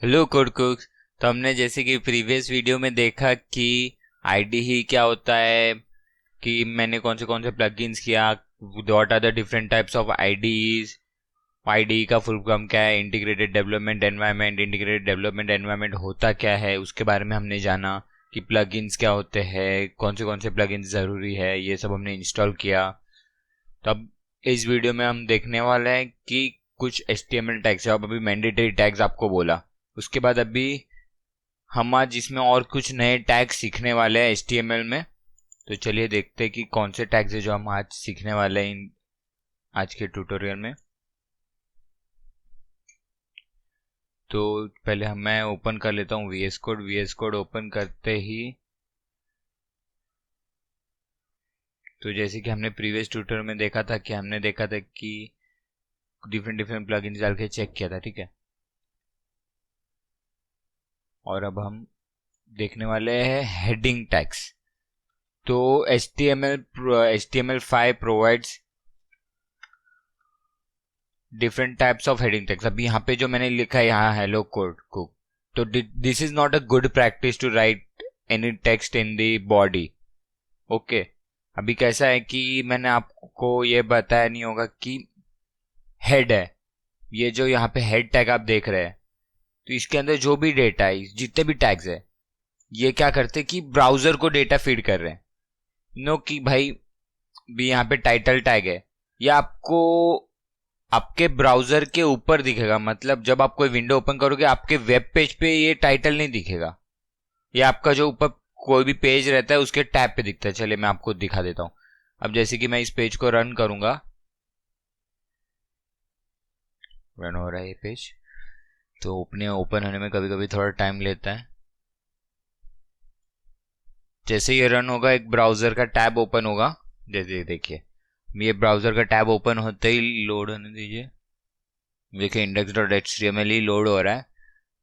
Hello code कुक्स। तो हमने जैसे कि प्रीवियस वीडियो में देखा कि आईडी ही क्या होता है, कि मैंने कौन से प्लगइन्स किया, what are the different types of IDs, ID का फुल फॉर्म क्या है, इंटीग्रेटेड डेवलपमेंट एनवायरनमेंट होता क्या है, उसके बारे में हमने जाना कि प्लगइन्स क्या होते हैं, कौन से प्लगइन्स ज़रूरी है, ये सब हमने इंस्टॉल किया। तो अब इस वीडियो में हम देखने वाले हैं कि कुछ HTML टैग्स है, अब अभी मैंडेटरी टैग्स आपको बोला, उसके बाद अभी हम आज इसमें और कुछ नए टैग सीखने वाले हैं HTML में। तो चलिए देखते हैं कि कौन से टैग्स है जो हम आज सीखने वाले हैं आज के ट्यूटोरियल में। तो पहले मैं ओपन कर लेता हूँ VS कोड ओपन करते ही। तो जैसे कि हमने प्रीवियस ट्यूटोरियल में देखा था कि डिफरेंट डिफरेंट प्लगइन्स डाल के चेक किया था, ठीक है। और अब हम देखने वाले हैं हेडिंग टैग्स। तो HTML5 provides different types of heading tags. अभी यहाँ पे जो मैंने लिखा है यहाँ हेलो कोड को, तो this is not a good practice to write any text in the body. Okay, अभी कैसा है कि मैंने आपको ये बताया नहीं होगा कि हेड है, ये जो यहाँ पे हेड टैग आप देख रहे हैं, तो इसके अंदर जो भी डेटा है, जितने भी टैग्स है, ये क्या करते हैं कि ब्राउजर को डेटा फीड कर रहे हैं। नो कि भाई भी यहाँ पे टाइटल टैग है, ये आपको आपके ब्राउजर के ऊपर दिखेगा, मतलब जब आप कोई विंडो ओपन करोगे आपके वेब पेज पे ये टाइटल नहीं दिखेगा, ये आपका जो ऊपर कोई भी पेज रहता है उसके टैब पे दिखता है। चलिए मैं आपको दिखा देता हूँ। अब जैसे कि मैं इस पेज को रन करूंगा, रन हो रहा है ये पेज, तो ओपन होने में कभी कभी थोड़ा टाइम लेता है। जैसे ये रन होगा एक ब्राउजर का टैब ओपन होगा, जैसे देखिए ये ब्राउजर का टैब ओपन होते ही लोड होने दीजिए। देखिए index.html ही लोड हो रहा है।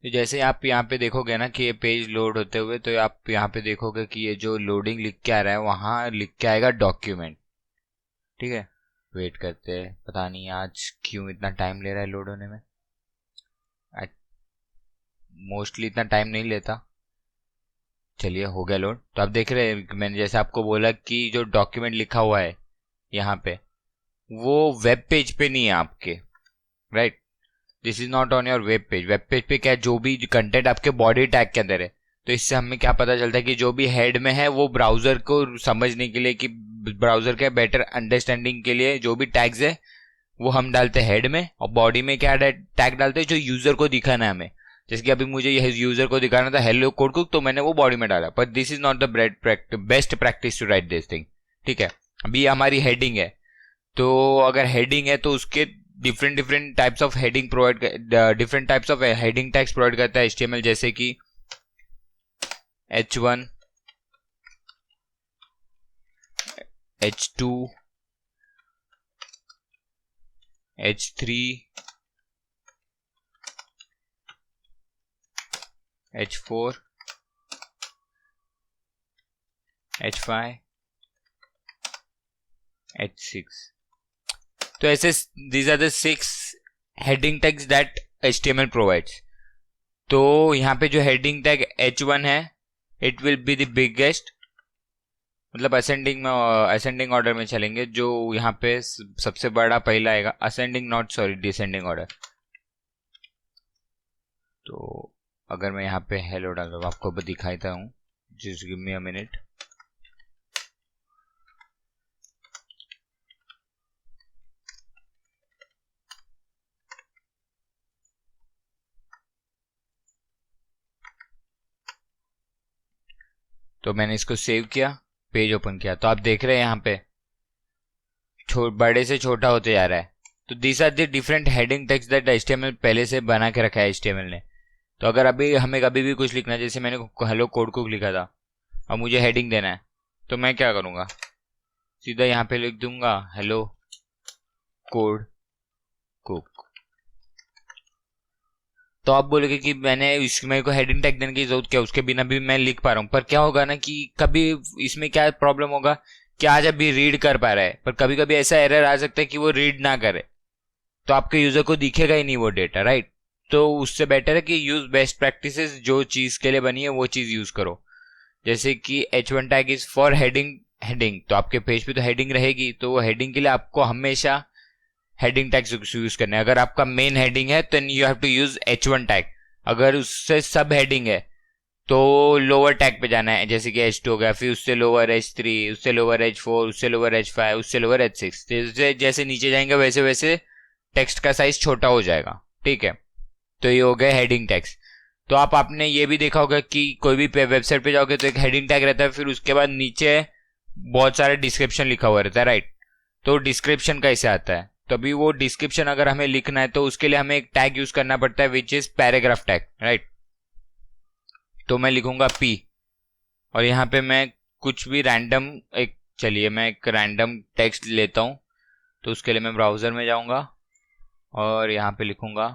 तो जैसे आप यहाँ पे देखोगे ना कि ये पेज लोड होते हुए, तो आप यहाँ पे देखोगे कि ये जो लोडिंग लिख के आ रहा है वहाँ लिख के आएगा डॉक्यूमेंट, ठीक है। वेट करते हैं, पता नहीं आज क्यों इतना टाइम ले रहा है लोड होने में। मोस्टली इतना टाइम नहीं लेता। चलिए हो गया लोड। तो आप देख रहे हैं मैंने जैसे आपको बोला कि जो डॉक्यूमेंट लिखा हुआ है यहाँ पे, वो वेब पेज पे नहीं है आपके, right. This is not on your web page. Web page पे क्या है, जो भी कंटेंट आपके बॉडी टैग के अंदर है। तो इससे हमें क्या पता चलता है कि जो भी हेड में है वो ब्राउजर को समझने के लिए, कि ब्राउजर के बेटर अंडरस्टैंडिंग के लिए जो भी टैग्स है वो हम डालते हैं हेड में, और बॉडी में क्या टैग डालते हैं जो यूजर को दिखाना है हमें। जैसे कि अभी मुझे यह यूजर को दिखाना था हेलो कोड कुक, तो मैंने वो बॉडी में डाला, पर this is not the best practice to write this thing, ठीक है। अभी ये हमारी हेडिंग है, तो अगर हेडिंग है तो उसके different different types of heading different types of heading tags provide करता है HTML, जैसे कि H1, H2, H3, H4, H5, H6। तो ऐसे these are the 6 heading tags that HTML provides। तो यहाँ पे जो हेडिंग टैग H1 है, it will be the biggest, मतलब असेंडिंग ऑर्डर में चलेंगे। जो यहाँ पे सबसे बड़ा पहला आएगा, ascending not sorry descending order. तो अगर मैं यहाँ पे हेलो डाल दूँ आपको दिखाता हूँ, just give me a minute. तो मैंने इसको सेव किया, पेज ओपन किया, तो आप देख रहे हैं यहाँ पे बड़े से छोटा होते जा रहा है। तो these are the different heading text that HTML पहले से बना के रखा है HTML ने। तो अगर अभी हमें कभी भी कुछ लिखना है, जैसे मैंने हेलो कोड कुक लिखा था, अब मुझे हेडिंग देना है, तो मैं क्या करूँगा, सीधा यहाँ पे लिख दूंगा हेलो कोड कुक। तो आप बोलोगे कि मेरे को हेडिंग टैग देने की जरूरत क्या, उसके बिना भी मैं लिख पा रहा हूँ। पर क्या होगा ना कि कभी इसमें क्या प्रॉब्लम होगा कि आज अभी रीड कर पा रहा है, पर कभी कभी ऐसा एरर आ सकता है कि वो रीड ना करे, तो आपके यूजर को दिखेगा ही नहीं वो डेटा, राइट। तो उससे बेटर है कि यूज बेस्ट प्रैक्टिसेस, जो चीज के लिए बनी है वो चीज यूज करो। जैसे कि H1 tag is for heading, heading तो आपके पेज पे तो हेडिंग रहेगी, तो वो हेडिंग के लिए आपको हमेशा हेडिंग टैग यूज करना है। अगर आपका मेन हेडिंग है तो you have to use H1 tag. अगर उससे सब हेडिंग है तो लोअर टैग पे जाना है, जैसे कि H2 हो गया, फिर उससे लोअर H3, उससे लोअर H4, उससे लोअर H5, उससे लोअर H6। जैसे जैसे नीचे जाएंगे वैसे वैसे टेक्स्ट का साइज छोटा हो जाएगा। ठीक है, तो ये हो गया हेडिंग टैग्स। तो आपने ये भी देखा होगा कि कोई भी वेबसाइट पे जाओगे तो एक हेडिंग टैग रहता है, फिर उसके बाद नीचे बहुत सारे डिस्क्रिप्शन लिखा हुआ रहता है, राइट। तो डिस्क्रिप्शन कैसे आता है, तभी वो डिस्क्रिप्शन अगर हमें लिखना है तो उसके लिए हमें एक टैग यूज करना पड़ता है which is paragraph tag, right. तो मैं लिखूंगा P, और यहाँ पे मैं कुछ भी रैंडम एक, चलिए मैं एक रैंडम टेक्स्ट लेता हूँ। तो उसके लिए मैं ब्राउजर में जाऊंगा और यहाँ पे लिखूंगा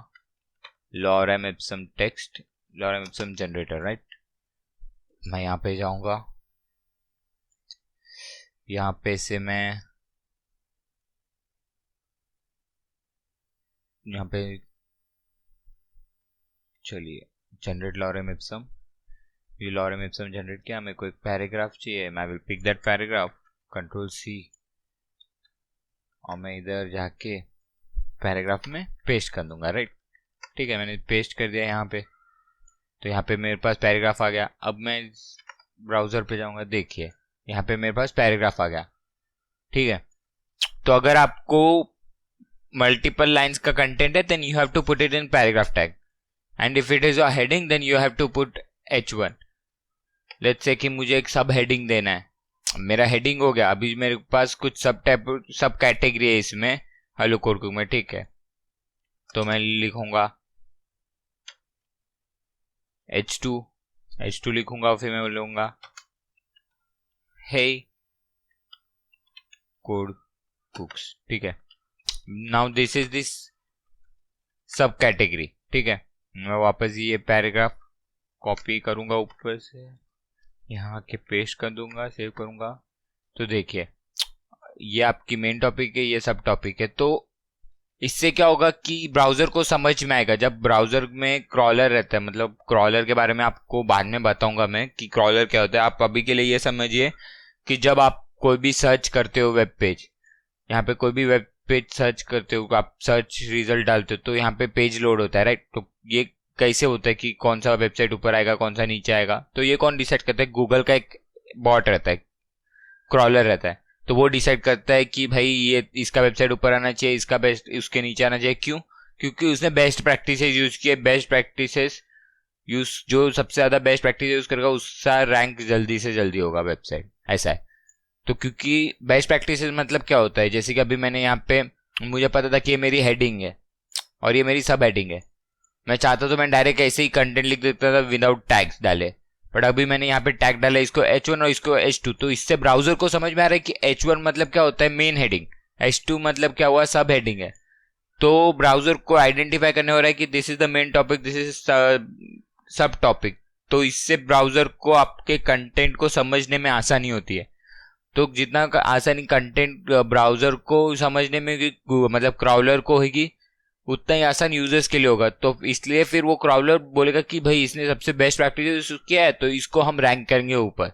lorem Epson text, lorem Epson generator, right. मैं यहाँ पे जाऊंगा, यहाँ पे से मैं यहाँ पे, चलिए जनरेट लॉरेम इप्सम, ये लॉरेम इप्सम जनरेट किया। मेरे को एक पैराग्राफ चाहिए, मैं will pick that paragraph, control C, और मैं इधर जाके पैराग्राफ में पेस्ट कर दूंगा, राइट। ठीक है, मैंने पेस्ट कर दिया यहाँ पे। तो यहाँ पे मेरे पास पैराग्राफ आ गया। अब मैं ब्राउजर पे जाऊंगा, देखिए यहाँ पे मेरे पास पैराग्राफ आ गया। ठीक है, तो अगर आपको मल्टीपल लाइंस का कंटेंट है then you have to put it in paragraph tag, and if it is a heading then you have to put H1। Let's say कि मुझे एक सब हेडिंग देना है, मेरा हेडिंग हो गया। अभी मेरे पास कुछ सब टाइप, सब कैटेगरी है इसमें हेलो कोड में, ठीक है। तो मैं लिखूंगा H2 लिखूंगा, फिर मैं बोलूंगा हे कोड कुक्स, ठीक है। नाउ दिस इज दिस सब कैटेगरी, ठीक है। मैं वापस ये पैराग्राफ कॉपी करूंगा ऊपर से, यहाँ के पेस्ट कर दूंगा, सेव करूंगा। तो देखिए ये आपकी मेन टॉपिक है, ये सब टॉपिक है। तो इससे क्या होगा कि ब्राउजर को समझ में आएगा। जब ब्राउजर में क्रॉलर रहता है, मतलब क्रॉलर के बारे में आपको बाद में बताऊंगा मैं कि क्रॉलर क्या होता है। आप अभी के लिए ये समझिए कि जब आप कोई भी सर्च करते हो वेब पेज, यहाँ पे कोई भी वेब पेज सर्च करते हो, आप सर्च रिजल्ट डालते हो तो यहाँ पे पेज लोड होता है, राइट। तो ये कैसे होता है कि कौन सा वेबसाइट ऊपर आएगा कौन सा नीचे आएगा, तो ये कौन डिसाइड करता है? गूगल का एक बॉट रहता है, क्रॉलर रहता है। तो वो डिसाइड करता है कि भाई ये इसका वेबसाइट ऊपर आना चाहिए, इसका बेस्ट उसके नीचे आना चाहिए। क्यों? क्योंकि उसने बेस्ट प्रैक्टिसेस यूज किए। बेस्ट प्रैक्टिसेस यूज, जो सबसे ज्यादा बेस्ट प्रैक्टिस यूज करेगा उसका रैंक जल्दी से जल्दी होगा वेबसाइट, ऐसा है। तो क्योंकि बेस्ट प्रैक्टिसेस मतलब क्या होता है, जैसे कि अभी मैंने यहाँ पे, मुझे पता था कि ये मेरी हेडिंग है और ये मेरी सब हेडिंग है। मैं चाहता तो मैं डायरेक्ट ऐसे ही कंटेंट लिख देता था विदाउट टैग्स डाले, बट अभी मैंने यहाँ पे टैग डाला, इसको H1 और इसको H2। तो इससे ब्राउजर को समझ में आ रहा है कि H1 मतलब क्या होता है, मेन हेडिंग। H2 मतलब क्या हुआ, सब हेडिंग है। तो ब्राउजर को आइडेंटिफाई करने हो रहा है कि this is the main topic, this is सब टॉपिक। तो इससे ब्राउजर को आपके कंटेंट को समझने में आसानी होती है। तो जितना आसानी कंटेंट ब्राउजर को समझने में, मतलब क्रॉलर को होगी, उतना ही आसान यूजर्स के लिए होगा। तो इसलिए फिर वो क्रॉलर बोलेगा कि भाई इसने सबसे बेस्ट प्रैक्टिस किया है तो इसको हम रैंक करेंगे ऊपर,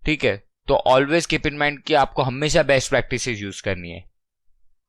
ठीक है। तो ऑलवेज कीप इन माइंड कि आपको हमेशा बेस्ट प्रैक्टिसेस यूज करनी है।